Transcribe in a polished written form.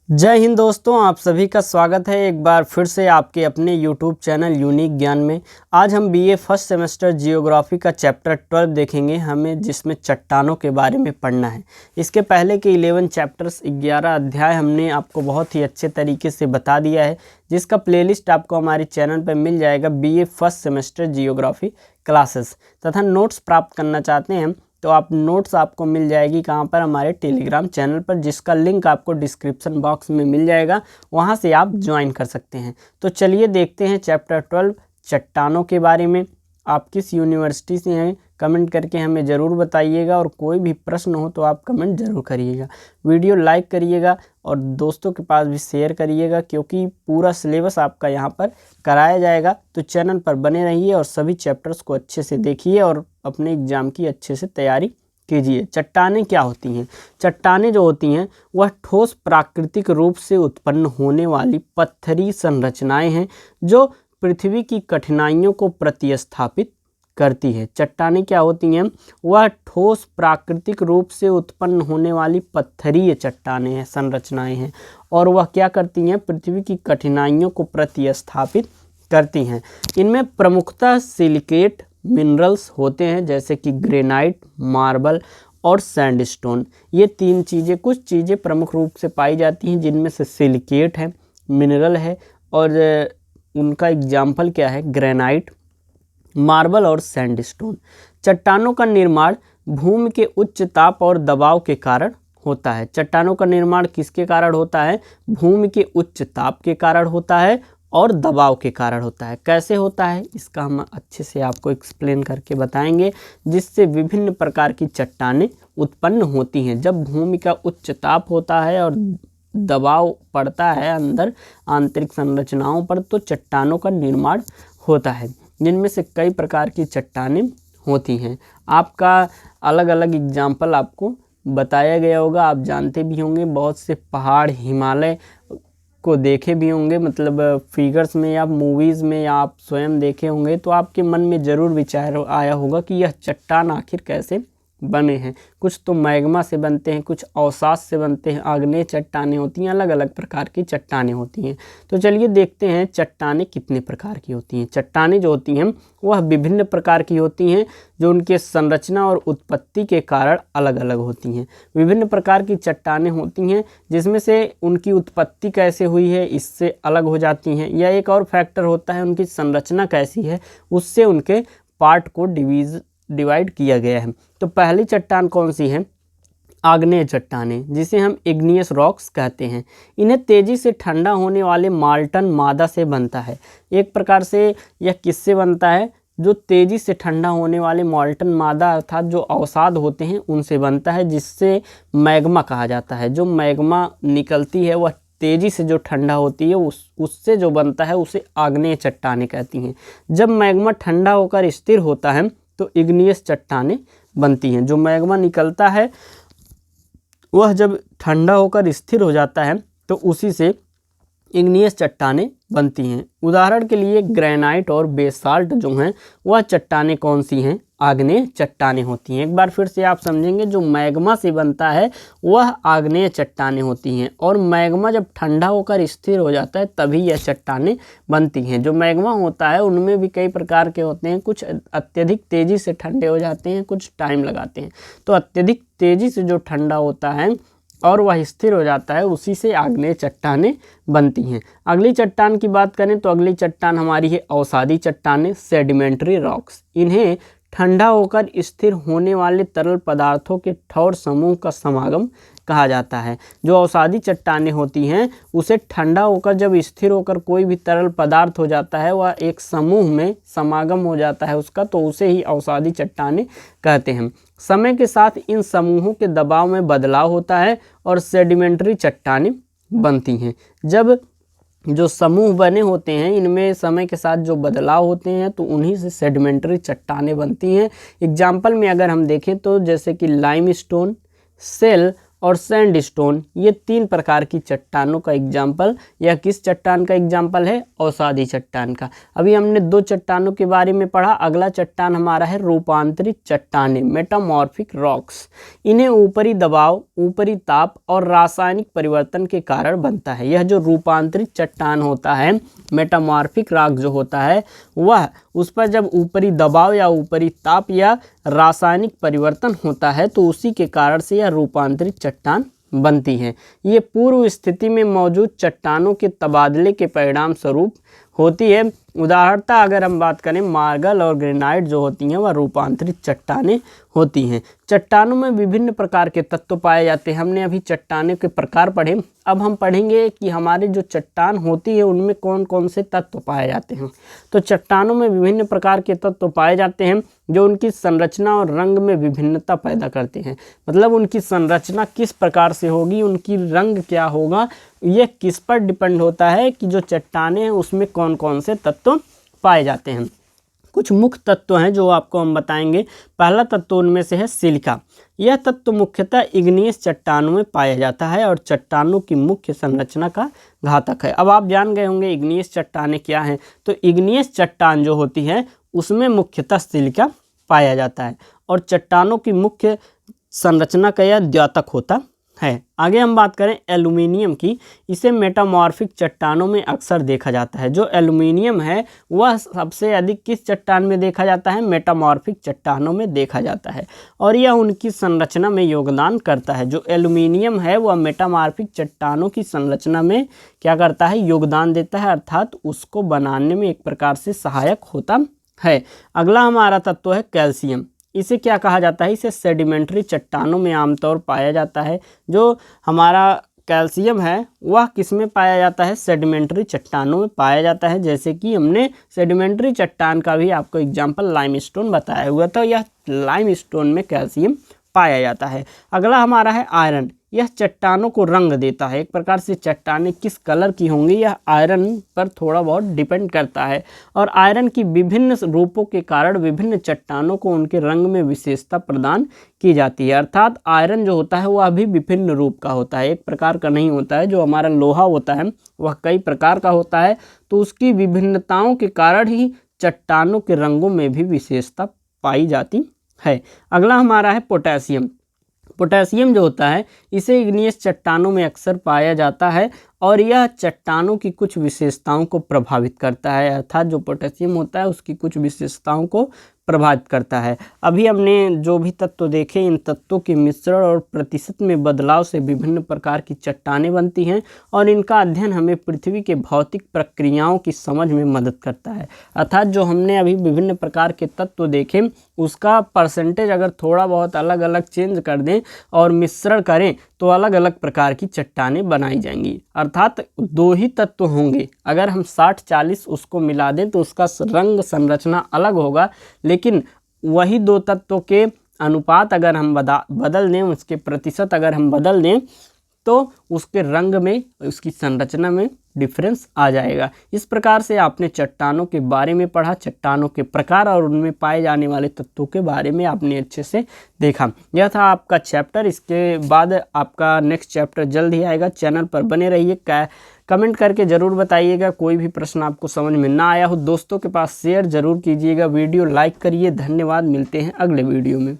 जय हिंद दोस्तों, आप सभी का स्वागत है एक बार फिर से आपके अपने YouTube चैनल यूनिक ज्ञान में। आज हम बीए फर्स्ट सेमेस्टर जियोग्राफी का चैप्टर 12 देखेंगे हमें, जिसमें चट्टानों के बारे में पढ़ना है। इसके पहले के 11 चैप्टर्स 11 अध्याय हमने आपको बहुत ही अच्छे तरीके से बता दिया है, जिसका प्लेलिस्ट आपको हमारे चैनल पर मिल जाएगा। BA first semester geography classes तथा नोट्स प्राप्त करना चाहते हैं तो आप नोट्स आपको मिल जाएगी कहाँ पर, हमारे टेलीग्राम चैनल पर, जिसका लिंक आपको डिस्क्रिप्शन बॉक्स में मिल जाएगा। वहाँ से आप ज्वाइन कर सकते हैं। तो चलिए देखते हैं चैप्टर 12 चट्टानों के बारे में। आप किस यूनिवर्सिटी से हैं कमेंट करके हमें ज़रूर बताइएगा, और कोई भी प्रश्न हो तो आप कमेंट ज़रूर करिएगा। वीडियो लाइक करिएगा और दोस्तों के पास भी शेयर करिएगा, क्योंकि पूरा सिलेबस आपका यहाँ पर कराया जाएगा। तो चैनल पर बने रहिए और सभी चैप्टर्स को अच्छे से देखिए और अपने एग्ज़ाम की अच्छे से तैयारी कीजिए। चट्टानें क्या होती हैं? चट्टानें जो होती हैं वह ठोस प्राकृतिक रूप से उत्पन्न होने वाली पत्थरी संरचनाएं हैं जो पृथ्वी की कठिनाइयों को प्रतिस्थापित करती है। चट्टानें क्या होती हैं? वह ठोस प्राकृतिक रूप से उत्पन्न होने वाली पत्थरीय चट्टानें हैं, संरचनाएं हैं, और वह क्या करती हैं? पृथ्वी की कठिनाइयों को प्रतिस्थापित करती हैं। इनमें प्रमुखतः सिलिकेट मिनरल्स होते हैं, जैसे कि ग्रेनाइट, मार्बल और सैंडस्टोन। ये तीन चीज़ें, कुछ चीज़ें प्रमुख रूप से पाई जाती हैं, जिनमें से सिलिकेट है, मिनरल है, और उनका एग्जाम्पल क्या है? ग्रेनाइट, मार्बल और सैंडस्टोन। चट्टानों का निर्माण भूमि के उच्च ताप और दबाव के कारण होता है। चट्टानों का निर्माण किसके कारण होता है? भूमि के उच्च ताप के कारण होता है और दबाव के कारण होता है। कैसे होता है इसका हम अच्छे से आपको एक्सप्लेन करके बताएंगे, जिससे विभिन्न प्रकार की चट्टानें उत्पन्न होती हैं। जब भूमि का उच्च ताप होता है और दबाव पड़ता है अंदर आंतरिक संरचनाओं पर, तो चट्टानों का निर्माण होता है, जिनमें से कई प्रकार की चट्टानें होती हैं। आपका अलग अलग एग्जाम्पल आपको बताया गया होगा, आप जानते भी होंगे। बहुत से पहाड़, हिमालय को देखे भी होंगे, मतलब फिगर्स में या मूवीज़ में, या आप स्वयं देखे होंगे, तो आपके मन में ज़रूर विचार आया होगा कि यह चट्टान आखिर कैसे बने हैं। कुछ तो मैग्मा से बनते हैं, कुछ अवसाद से बनते हैं, आग्नेय चट्टानें होती हैं, अलग अलग प्रकार की चट्टानें होती हैं। तो चलिए देखते हैं चट्टानें कितने प्रकार की होती हैं। चट्टानें जो होती हैं वह विभिन्न प्रकार की होती हैं, जो उनके संरचना और उत्पत्ति के कारण अलग अलग होती हैं। विभिन्न प्रकार की चट्टानें होती हैं, जिसमें से उनकी उत्पत्ति कैसे हुई है इससे अलग हो जाती हैं, या एक और फैक्टर होता है उनकी संरचना कैसी है, उससे उनके पार्ट को डिवाइड किया गया है। तो पहली चट्टान कौन सी है? आग्नेय चट्टानें, जिसे हम इग्नियस रॉक्स कहते हैं। इन्हें तेजी से ठंडा होने वाले माल्टन मादा से बनता है। एक प्रकार से यह किससे बनता है? जो तेजी से ठंडा होने वाले माल्टन मादा अर्थात जो अवसाद होते हैं उनसे बनता है, जिससे मैग्मा कहा जाता है। जो मैग्मा निकलती है वह तेजी से जो ठंडा होती है उससे जो बनता है उसे आग्नेय चट्टानें कहती हैं। जब मैग्मा ठंडा होकर स्थिर होता है तो इग्नियस चट्टानें बनती हैं। जो मैग्मा निकलता है वह जब ठंडा होकर स्थिर हो जाता है तो उसी से इग्नियस चट्टानें बनती हैं। उदाहरण के लिए ग्रेनाइट और बेसाल्ट जो हैं वह चट्टानें कौन सी हैं? आग्नेय चट्टानें होती हैं। एक बार फिर से आप समझेंगे, जो मैग्मा से बनता है वह आग्नेय चट्टानें होती हैं, और मैग्मा जब ठंडा होकर स्थिर हो जाता है तभी यह चट्टानें बनती हैं। जो मैग्मा होता है उनमें भी कई प्रकार के होते हैं, कुछ अत्यधिक तेज़ी से ठंडे हो जाते हैं, कुछ टाइम लगाते हैं। तो अत्यधिक तेज़ी से जो ठंडा होता है और वह स्थिर हो जाता है, उसी से आग्नेय चट्टानें बनती हैं। अगली चट्टान की बात करें तो अगली चट्टान हमारी है अवसादी चट्टानें, सेडिमेंट्री रॉक्स। इन्हें ठंडा होकर स्थिर होने वाले तरल पदार्थों के ठोस समूह का समागम कहा जाता है। जो अवसादी चट्टानें होती हैं उसे ठंडा होकर जब स्थिर होकर कोई भी तरल पदार्थ हो जाता है, वह एक समूह में समागम हो जाता है उसका, तो उसे ही अवसादी चट्टानें कहते हैं। समय के साथ इन समूहों के दबाव में बदलाव होता है और सेडिमेंट्री चट्टानें बनती हैं। जब जो समूह बने होते हैं इनमें समय के साथ जो बदलाव होते हैं तो उन्हीं से सेडिमेंट्री चट्टानें बनती हैं। एग्जाम्पल में अगर हम देखें तो जैसे कि लाइमस्टोन, सेल और सैंडस्टोन, ये 3 प्रकार की चट्टानों का एग्जाम्पल, यह किस चट्टान का एग्जाम्पल है? अवसादी चट्टान का। अभी हमने 2 चट्टानों के बारे में पढ़ा, अगला चट्टान हमारा है रूपांतरित चट्टानें, मेटामॉर्फिक रॉक्स। इन्हें ऊपरी दबाव, ऊपरी ताप और रासायनिक परिवर्तन के कारण बनता है। यह जो रूपांतरित चट्टान होता है, मेटामॉर्फिक रॉक जो होता है, वह उस पर जब ऊपरी दबाव या ऊपरी ताप या रासायनिक परिवर्तन होता है तो उसी के कारण से यह रूपांतरित चट्टान बनती हैं। ये पूर्व स्थिति में मौजूद चट्टानों के तबादले के परिणाम स्वरूप होती है। उदाहरणतः अगर हम बात करें, मार्गल और ग्रेनाइट जो होती हैं वह रूपांतरित चट्टानें होती हैं। चट्टानों में विभिन्न प्रकार के तत्व पाए जाते हैं। हमने अभी चट्टानों के प्रकार पढ़े, अब हम पढ़ेंगे कि हमारी जो चट्टान होती है उनमें कौन कौन से तत्व पाए जाते हैं। तो चट्टानों में विभिन्न प्रकार के तत्व पाए जाते हैं जो उनकी संरचना और रंग में विभिन्नता पैदा करते हैं। मतलब उनकी संरचना किस प्रकार से होगी, उनकी रंग क्या होगा, यह किस पर डिपेंड होता है कि जो चट्टानें हैं उसमें कौन कौन से तत्व पाए जाते हैं। कुछ मुख्य तत्व हैं जो आपको हम बताएंगे। पहला तत्व उनमें से है सिलिका। यह तत्व मुख्यतः इग्नियस चट्टानों में पाया जाता है और चट्टानों की मुख्य संरचना का घातक है। अब आप जान गए होंगे इग्नियस चट्टानें क्या हैं। तो इग्नियस चट्टान जो होती है उसमें मुख्यतः सिलिका पाया जाता है और चट्टानों की मुख्य संरचना का यह द्योतक होता है। आगे हम बात करें एल्यूमिनियम की, इसे मेटामॉर्फिक चट्टानों में अक्सर देखा जाता है। जो एल्यूमिनियम है वह सबसे अधिक किस चट्टान में देखा जाता है? मेटामॉर्फिक चट्टानों में देखा जाता है और यह उनकी संरचना में योगदान करता है। जो एल्यूमिनियम है वह मेटामॉर्फिक चट्टानों की संरचना में क्या करता है? योगदान देता है, अर्थात उसको बनाने में एक प्रकार से सहायक होता है। अगला हमारा तत्व है कैल्शियम। इसे क्या कहा जाता है? इसे सेडिमेंट्री चट्टानों में आमतौर पाया जाता है। जो हमारा कैल्शियम है वह किस में पाया जाता है? सेडिमेंट्री चट्टानों में पाया जाता है। जैसे कि हमने सेडिमेंट्री चट्टान का भी आपको एग्जाम्पल लाइमस्टोन बताया हुआ था, यह लाइमस्टोन में कैल्शियम पाया जाता है। अगला हमारा है आयरन। यह चट्टानों को रंग देता है। एक प्रकार से चट्टानें किस कलर की होंगी यह आयरन पर थोड़ा बहुत डिपेंड करता है और आयरन की विभिन्न रूपों के कारण विभिन्न चट्टानों को उनके रंग में विशेषता प्रदान की जाती है। अर्थात आयरन जो होता है वह भी विभिन्न रूप का होता है, एक प्रकार का नहीं होता है। जो हमारा लोहा होता है वह कई प्रकार का होता है, तो उसकी विभिन्नताओं के कारण ही चट्टानों के रंगों में भी विशेषता पाई जाती है। अगला हमारा है पोटेशियम। पोटेशियम जो होता है इसे इग्नियस चट्टानों में अक्सर पाया जाता है और यह चट्टानों की कुछ विशेषताओं को प्रभावित करता है। अर्थात जो पोटेशियम होता है उसकी कुछ विशेषताओं को प्रभावित करता है। अभी हमने जो भी तत्व देखे, इन तत्वों के मिश्रण और प्रतिशत में बदलाव से विभिन्न प्रकार की चट्टानें बनती हैं और इनका अध्ययन हमें पृथ्वी के भौतिक प्रक्रियाओं की समझ में मदद करता है। अर्थात जो हमने अभी विभिन्न प्रकार के तत्व देखे उसका परसेंटेज अगर थोड़ा बहुत अलग अलग चेंज कर दें और मिश्रण करें तो अलग अलग प्रकार की चट्टानें बनाई जाएंगी। अर्थात 2 ही तत्व होंगे, अगर हम 60-40 उसको मिला दें तो उसका रंग संरचना अलग होगा, लेकिन वही 2 तत्वों के अनुपात अगर हम बदल दें, उसके प्रतिशत अगर हम बदल दें तो उसके रंग में, उसकी संरचना में डिफरेंस आ जाएगा। इस प्रकार से आपने चट्टानों के बारे में पढ़ा, चट्टानों के प्रकार और उनमें पाए जाने वाले तत्वों के बारे में आपने अच्छे से देखा। यह था आपका चैप्टर। इसके बाद आपका नेक्स्ट चैप्टर जल्द ही आएगा। चैनल पर बने रहिए। कमेंट करके ज़रूर बताइएगा कोई भी प्रश्न आपको समझ में ना आया हो। दोस्तों के पास शेयर ज़रूर कीजिएगा। वीडियो लाइक करिए। धन्यवाद। मिलते हैं अगले वीडियो में।